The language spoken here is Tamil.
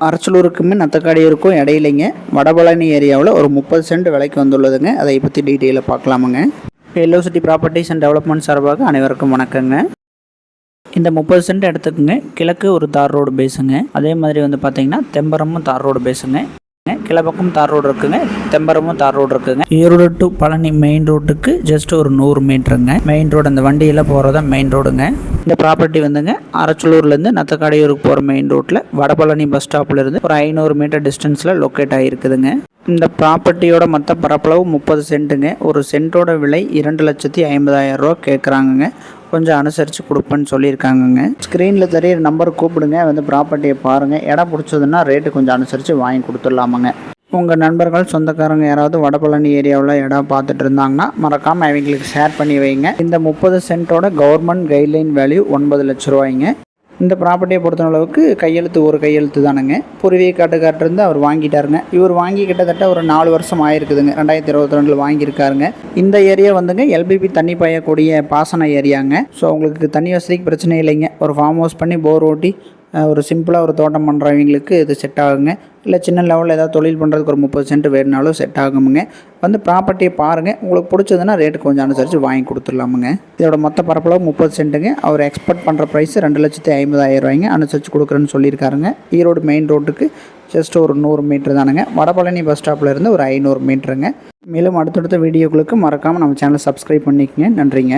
அரச்சலூருக்குமே நத்தக்காடியூருக்கும் இடையிலைங்க வடபழனி ஏரியாவில் ஒரு 30 சென்ட் விலைக்கு வந்துள்ளதுங்க. அதை பற்றி டீட்டெயிலாக பார்க்கலாமுங்க. Yellow city properties and development சார்பாக அனைவருக்கும் வணக்கங்க. இந்த 30 சென்ட் இடத்துக்குங்க கிழக்கு ஒரு தார் ரோடு பேஸுங்க. அதே மாதிரி வந்து பார்த்தீங்கன்னா தெம்பரமும் தார் ரோடு பேஸுங்க. கிழப்பக்கம் தார் ரோடு இருக்குங்க, தெம்பரமும் தார் ரோடு இருக்குங்க. ஈரோடு டு பழனி மெயின் ரோட்டுக்கு ஜஸ்ட் ஒரு 100 மீட்டருங்க. மெயின் ரோடு அந்த வண்டியெல்லாம் போகிறதா மெயின் ரோடுங்க. இந்த ப்ராப்பர்ட்டி வந்துங்க அரச்சலூர்லேருந்து நத்தக்காடியூருக்கு போகிற மெயின் ரோட்டில் வடபழனி பஸ் ஸ்டாப்லேருந்து ஒரு 500 மீட்டர் டிஸ்டன்ஸில் லொக்கேட் ஆகிருக்குதுங்க. இந்த ப்ராப்பர்ட்டியோட மொத்த பரப்பளவு 30 சென்ட்டுங்க. ஒரு சென்ட்டோட விலை 2,50,000 ரூபா கேட்குறாங்கங்க. கொஞ்சம் அனுசரித்து கொடுப்பேன்னு சொல்லியிருக்காங்கங்க. ஸ்க்ரீனில் தெரியிற நம்பர் கூப்பிடுங்க, வந்து ப்ராப்பர்ட்டியை பாருங்கள். இடம் பிடிச்சதுன்னா ரேட்டு கொஞ்சம் அனுசரித்து வாங்கி கொடுத்துடலாமாங்க. உங்கள் நண்பர்கள் சொந்தக்காரங்க யாராவது வடபழனி ஏரியாவில் இடம் பார்த்துட்டு இருந்தாங்கன்னா மறக்காமல் அவங்களுக்கு ஷேர் பண்ணி வைங்க. இந்த 30 சென்ட்டோட கவர்மெண்ட் கைட்லைன் வேல்யூ 9 லட்ச ரூபாய்ங்க. இந்த ப்ராப்பர்ட்டியை பொறுத்தளவுக்கு கையெழுத்து ஒரு கையெழுத்து தானுங்க. பூர்வீக காட்டுக்காட்டிருந்து அவர் வாங்கிட்டாருங்க. இவர் வாங்கி கிட்டத்தட்ட ஒரு 4 வருஷம் ஆயிருக்குதுங்க. 2022 வாங்கியிருக்காருங்க. இந்த ஏரியா வந்துங்க எல்பிபி தண்ணி பாயக்கூடிய பாசன ஏரியாங்க. ஸோ உங்களுக்கு தண்ணி வசதிக்கு பிரச்சனை இல்லைங்க. ஒரு ஃபார்ம் ஹவுஸ் பண்ணி போர் ஓட்டி ஒரு சிம்பிளாக ஒரு தோட்டம் பண்ணுறவங்களுக்கு இது செட் ஆகுங்க. இல்லை சின்ன லெவலில் ஏதாவது தொழில் பண்ணுறதுக்கு ஒரு 30 சென்ட் வேணுனாலும் செட் ஆகுமுங்க. வந்து ப்ராப்பர்ட்டியை பாருங்கள், உங்களுக்கு பிடிச்சதுன்னா ரேட்டு கொஞ்சம் அனுசரித்து வாங்கி கொடுத்துடலாமுங்க. இதோட மொத்த பரப்பளவு 30 சென்ட்டுங்க. அவர் எக்ஸ்பெக்ட் பண்ணுற ப்ரைஸ் 2,50,000 ரூபாய்ங்க. அனுசரித்து கொடுக்குறேன்னு சொல்லியிருக்காருங்க. ஈரோடு மெயின் ரோட்டுக்கு ஜஸ்ட் ஒரு 100 மீட்டர் தானுங்க. வடபழனி பஸ் ஸ்டாப்பில் இருந்து ஒரு 500 மீட்டருங்க. மேலும் அடுத்தடுத்த வீடியோக்களுக்கு மறக்காமல் நம்ம சேனலை சப்ஸ்கிரைப் பண்ணிக்கங்க. நன்றிங்க.